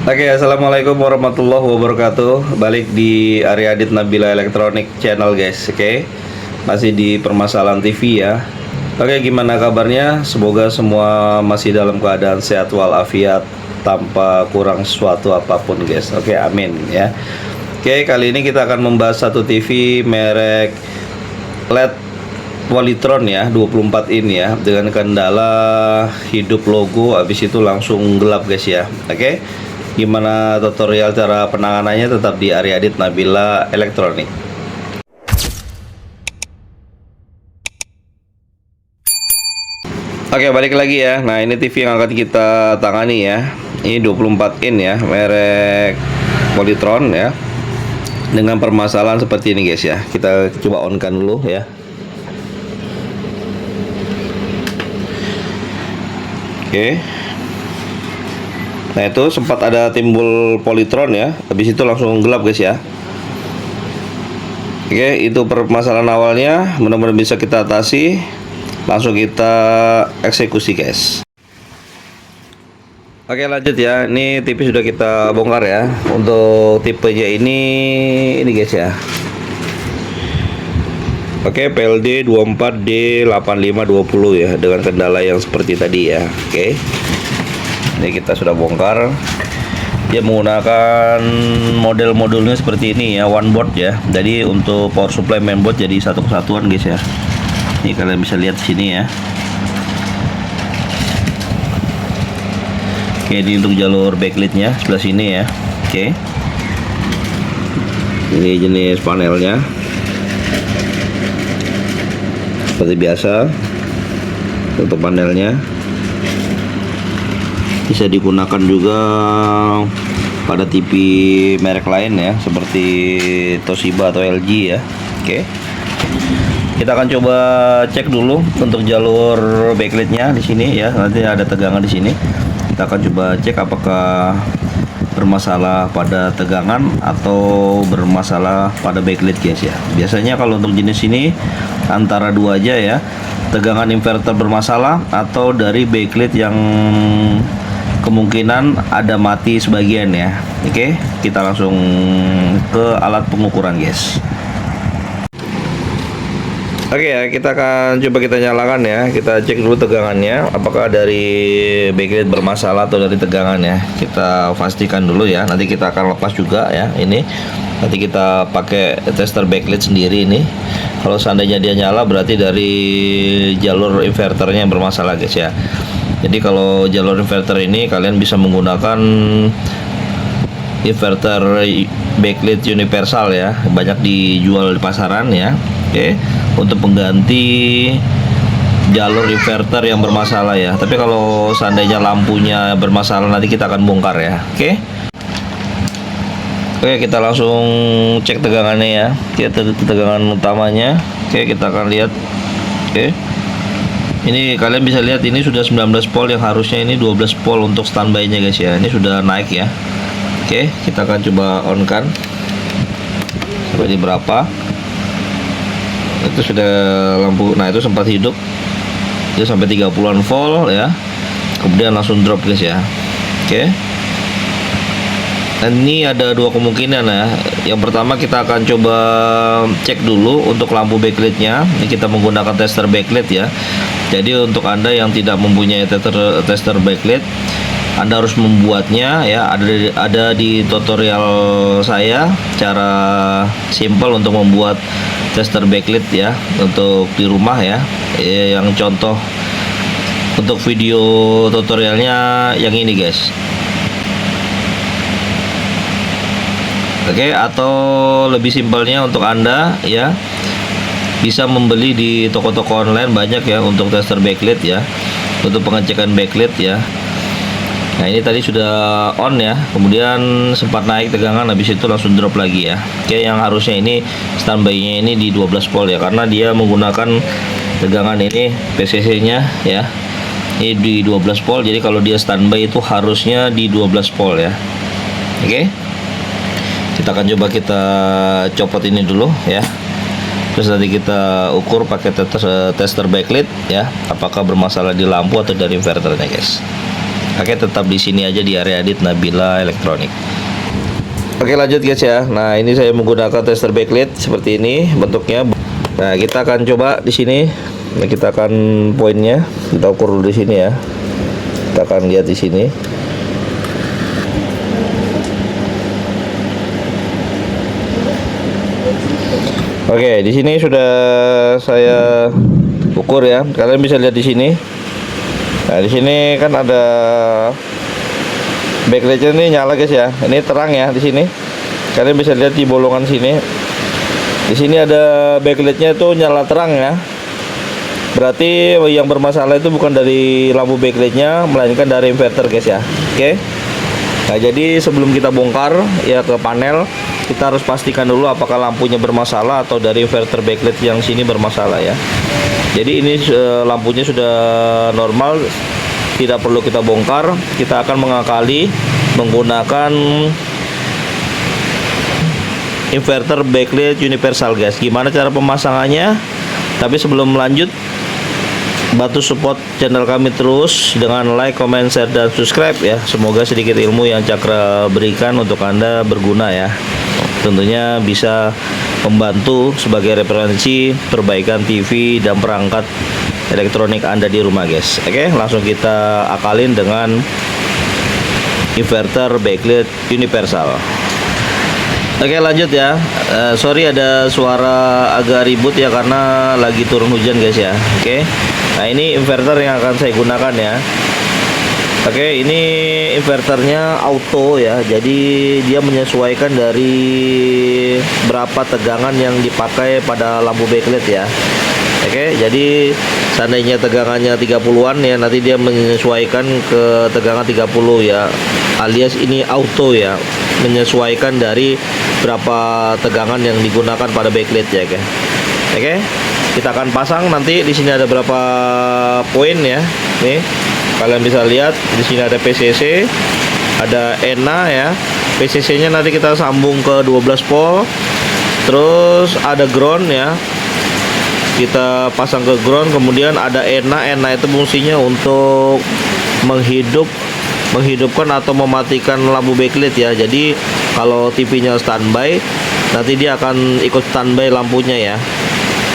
Oke, assalamualaikum warahmatullahi wabarakatuh. Balik di Arya Adit Nabila Electronic Channel, guys. Oke, masih di permasalahan TV ya. Oke, gimana kabarnya? Semoga semua masih dalam keadaan sehat walafiat tanpa kurang sesuatu apapun, guys. Oke, amin ya. Oke, kali ini kita akan membahas satu TV merek LED Polytron ya, 24 in ya, dengan kendala hidup logo, habis itu langsung gelap, guys ya. Oke. Gimana tutorial cara penanganannya, tetap di Arya Adit Nabila Elektronik. Oke, balik lagi ya. Nah, ini TV yang akan kita tangani ya. Ini 24 in ya, merek Polytron ya. Dengan permasalahan seperti ini, guys ya. Kita coba on kan dulu ya. Oke. Nah, itu sempat ada timbul polytron ya, habis itu langsung gelap, guys ya. Oke, itu permasalahan awalnya, mudah-mudahan bisa kita atasi. Langsung kita eksekusi, guys. Oke, lanjut ya. Ini TV sudah kita bongkar ya. Untuk tipenya ini guys ya. Oke, PLD 24D8520 ya, dengan kendala yang seperti tadi ya. Oke. Ini kita sudah bongkar. Dia menggunakan model-modulnya seperti ini ya, one board ya. Jadi untuk power supply mainboard jadi satu kesatuan, guys ya. Ini kalian bisa lihat di sini ya. Oke, ini untuk jalur backlightnya sebelah sini ya. Oke. Ini jenis panelnya. Seperti biasa untuk panelnya. Bisa digunakan juga pada TV merek lain ya, seperti Toshiba atau LG ya. Oke. Kita akan coba cek dulu untuk jalur backlightnya di sini ya. Nanti ada tegangan di sini. Kita akan coba cek apakah bermasalah pada tegangan atau bermasalah pada backlight, guys ya. Biasanya kalau untuk jenis ini antara dua aja ya. Tegangan inverter bermasalah atau dari backlight yang kemungkinan ada mati sebagian ya. Oke, kita langsung ke alat pengukuran, guys. Oke ya, kita akan coba kita nyalakan ya. Kita cek dulu tegangannya, apakah dari backlight bermasalah atau dari tegangan ya. Kita pastikan dulu ya. Nanti kita akan lepas juga ya. Ini nanti kita pakai tester backlight sendiri ini. Kalau seandainya dia nyala, berarti dari jalur inverternya yang bermasalah, guys ya. Jadi kalau jalur inverter ini kalian bisa menggunakan inverter backlight universal ya, banyak dijual di pasaran ya. Oke, untuk pengganti jalur inverter yang bermasalah ya. Tapi kalau seandainya lampunya bermasalah, nanti kita akan bongkar ya. Oke. Oke, kita langsung cek tegangannya ya. Kita tegangan utamanya. Oke, kita akan lihat. Oke. Ini kalian bisa lihat ini sudah 19 volt, yang harusnya ini 12 volt untuk standby-nya, guys ya. Ini sudah naik ya. Oke, kita akan coba on kan. Sampai di berapa? Itu sudah lampu. Nah, itu sempat hidup. Itu sampai 30-an volt ya. Kemudian langsung drop, guys ya. Oke. Dan ini ada dua kemungkinan ya. Yang pertama, kita akan coba cek dulu untuk lampu backlightnya. Ini kita menggunakan tester backlight ya. Jadi untuk Anda yang tidak mempunyai tester backlight, Anda harus membuatnya ya. Ada di tutorial saya cara simple untuk membuat tester backlight ya, untuk di rumah ya. Yang contoh untuk video tutorialnya yang ini, guys. Oke, atau lebih simpelnya untuk Anda ya, bisa membeli di toko-toko online, banyak ya untuk tester backlight ya, untuk pengecekan backlight ya. Nah, ini tadi sudah on ya, kemudian sempat naik tegangan, habis itu langsung drop lagi ya. Oke, yang harusnya ini standby-nya ini di 12 volt ya, karena dia menggunakan tegangan ini PCC nya ya, ini di 12 volt. Jadi kalau dia standby itu harusnya di 12 volt ya. Oke, kita akan coba kita copot ini dulu ya. Terus nanti kita ukur pakai tester backlight ya, apakah bermasalah di lampu atau dari inverternya, guys. Oke, tetap di sini aja di area Adit Nabila Elektronik. Oke, lanjut guys ya. Nah, ini saya menggunakan tester backlight seperti ini bentuknya. Nah, kita akan coba di sini. Nah, kita akan poinnya kita ukur dulu di sini ya. Kita akan lihat di sini. Oke, di sini sudah saya ukur ya. Kalian bisa lihat di sini. Nah, di sini kan ada backlightnya ini nyala guys ya. Ini terang ya di sini. Kalian bisa lihat di bolongan sini. Di sini ada backlightnya itu nyala terang ya. Berarti yang bermasalah itu bukan dari lampu backlightnya, melainkan dari inverter guys ya. Oke. Nah, jadi sebelum kita bongkar ya ke panel, kita harus pastikan dulu apakah lampunya bermasalah atau dari inverter backlight yang sini bermasalah ya. Jadi ini lampunya sudah normal, tidak perlu kita bongkar. Kita akan mengakali menggunakan inverter backlight universal guys. Gimana cara pemasangannya? Tapi sebelum lanjut, bantu support channel kami terus dengan like, comment, share, dan subscribe ya. Semoga sedikit ilmu yang Cakra berikan untuk Anda berguna ya. Tentunya bisa membantu sebagai referensi perbaikan TV dan perangkat elektronik Anda di rumah guys. Oke, langsung kita akalin dengan inverter backlight universal. Oke, lanjut ya. Sorry ada suara agak ribut ya karena lagi turun hujan guys ya. Oke. Nah, ini inverter yang akan saya gunakan ya. Oke, ini inverternya auto ya. Jadi dia menyesuaikan dari berapa tegangan yang dipakai pada lampu backlight ya. Oke, jadi seandainya tegangannya 30-an ya, nanti dia menyesuaikan ke tegangan 30 ya. Alias ini auto ya, menyesuaikan dari berapa tegangan yang digunakan pada backlight ya, oke. Oke, kita akan pasang nanti. Di sini ada berapa poin ya. Nih, kalian bisa lihat di sini ada PCC, ada ENA ya. PCC-nya nanti kita sambung ke 12 volt. Terus ada ground ya. Kita pasang ke ground, kemudian ada ENA. ENA itu fungsinya untuk menghidupkan atau mematikan lampu backlight ya. Jadi kalau TV-nya standby, nanti dia akan ikut standby lampunya ya.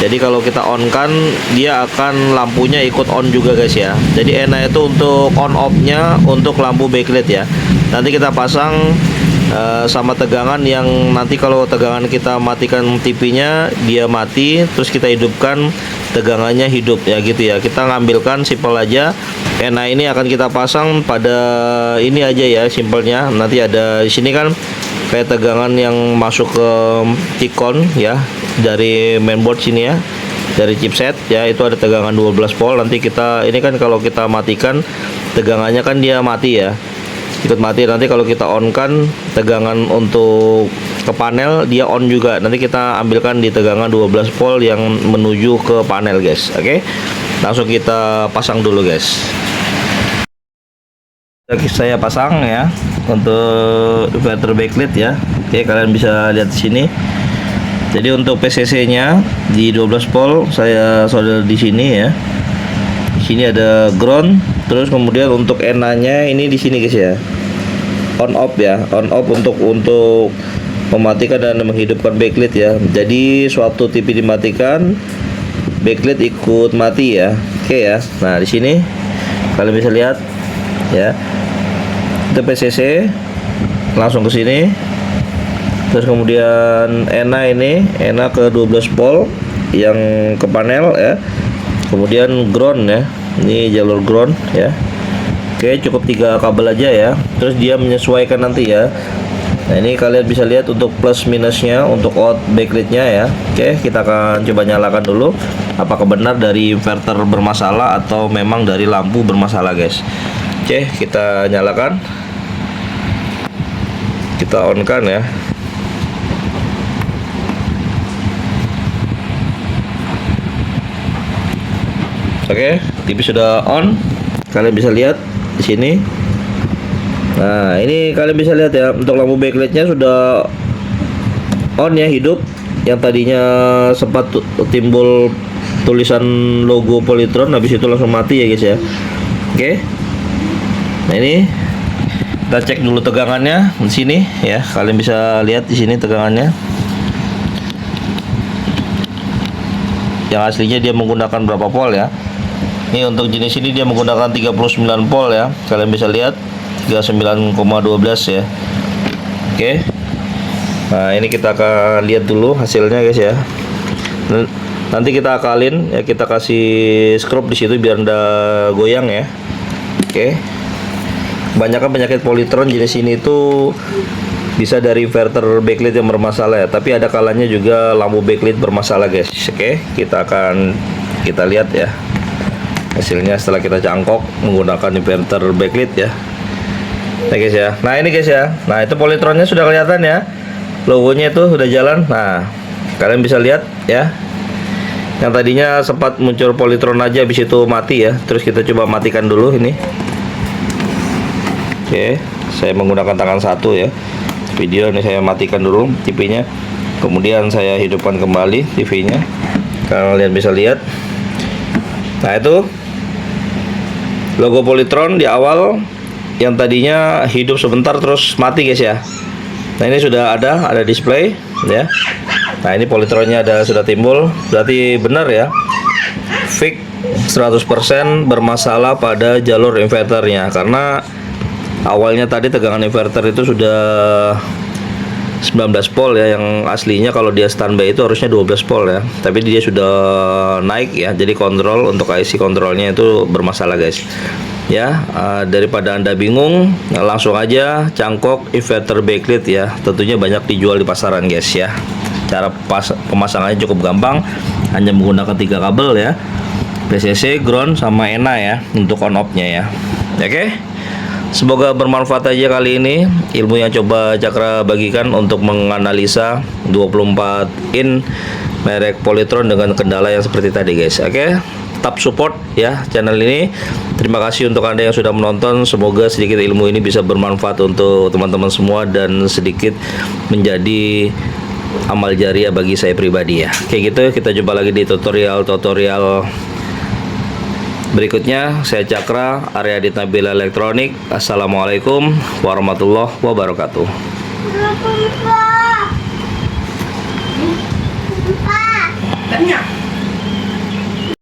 Jadi kalau kita on kan, dia akan lampunya ikut on juga guys ya. Jadi ENA itu untuk on off-nya untuk lampu backlight ya. Nanti kita pasang sama tegangan yang nanti kalau tegangan kita matikan TV-nya, dia mati, terus kita hidupkan, tegangannya hidup ya gitu ya. Kita ngambilkan simpel aja. ENA ini akan kita pasang pada ini aja ya, simpelnya. Nanti ada di sini kan kayak tegangan yang masuk ke Ticon ya, dari mainboard sini ya, dari chipset ya, itu ada tegangan 12 volt. Nanti kita ini kan kalau kita matikan, tegangannya kan dia mati ya, ikut mati. Nanti kalau kita on kan, tegangan untuk ke panel dia on juga. Nanti kita ambilkan di tegangan 12 volt yang menuju ke panel guys. Oke, langsung kita pasang dulu guys. Saya pasang ya untuk inverter backlight ya. Oke, kalian bisa lihat di sini. Jadi untuk PCC-nya di 12 volt saya solder di sini ya. Di sini ada ground, terus kemudian untuk ENA-nya ini di sini guys ya. On off ya, on off untuk mematikan dan menghidupkan backlight ya. Jadi suatu TV dimatikan, backlight ikut mati ya. Oke ya. Nah, di sini kalian bisa lihat ya. Itu PCC langsung ke sini. Terus kemudian ENA ke 12 volt yang ke panel ya. Kemudian ground ya. Ini jalur ground ya. Oke, cukup 3 kabel aja ya. Terus dia menyesuaikan nanti ya. Nah, ini kalian bisa lihat untuk plus minusnya untuk out backlightnya ya. Oke, kita akan coba nyalakan dulu. Apakah benar dari inverter bermasalah atau memang dari lampu bermasalah guys. Oke, kita nyalakan. Kita on kan ya. Oke, TV sudah on. Kalian bisa lihat di sini. Nah, ini kalian bisa lihat ya, untuk lampu backlightnya sudah on ya, hidup. Yang tadinya sempat timbul tulisan logo Polytron, habis itu langsung mati ya guys ya. Oke. Nah ini kita cek dulu tegangannya di sini ya. Kalian bisa lihat di sini tegangannya. Yang aslinya dia menggunakan berapa volt ya. Ini untuk jenis ini dia menggunakan 39 volt ya. Kalian bisa lihat 39,12 ya. Oke. Nah, ini kita akan lihat dulu hasilnya guys ya. Nanti kita akalin ya, kita kasih scrub di situ biar ndak goyang ya. Oke. Kebanyakan penyakit polytron jenis ini tuh bisa dari inverter backlight yang bermasalah ya, tapi ada kalanya juga lampu backlight bermasalah guys. Oke, kita lihat ya hasilnya setelah kita cangkok menggunakan inverter backlight ya. Nah guys ya, nah ini guys ya, nah itu polytronnya sudah kelihatan ya, logonya itu sudah jalan. Nah kalian bisa lihat ya, yang tadinya sempat muncul polytron aja habis itu mati ya. Terus kita coba matikan dulu ini. Oke, saya menggunakan tangan satu ya. Video ini saya matikan dulu TV-nya, kemudian saya hidupkan kembali TV-nya. Kalian bisa lihat. Nah itu logo polytron di awal yang tadinya hidup sebentar terus mati guys ya. Nah ini sudah ada display ya. Nah ini polytronnya sudah timbul, berarti benar ya, fix 100% bermasalah pada jalur inverternya, karena awalnya tadi tegangan inverter itu sudah 19 volt ya, yang aslinya kalau dia standby itu harusnya 12 volt ya, tapi dia sudah naik ya, jadi kontrol untuk IC kontrolnya itu bermasalah guys ya. Daripada Anda bingung, langsung aja cangkok inverter backlight ya, tentunya banyak dijual di pasaran guys ya. Cara pemasangannya cukup gampang, hanya menggunakan 3 kabel ya, PCC, ground, sama ENA ya untuk on off nya ya. Oke, semoga bermanfaat aja kali ini ilmu yang coba Cakra bagikan untuk menganalisa 24 in merek Polytron dengan kendala yang seperti tadi guys. Oke, tetap support ya channel ini. Terima kasih untuk Anda yang sudah menonton. Semoga sedikit ilmu ini bisa bermanfaat untuk teman-teman semua dan sedikit menjadi amal jariah bagi saya pribadi ya. Kayak gitu, kita jumpa lagi di tutorial berikutnya. Saya Cakra, Arya Adit Nabila Elektronik. Assalamualaikum warahmatullahi wabarakatuh. Pak.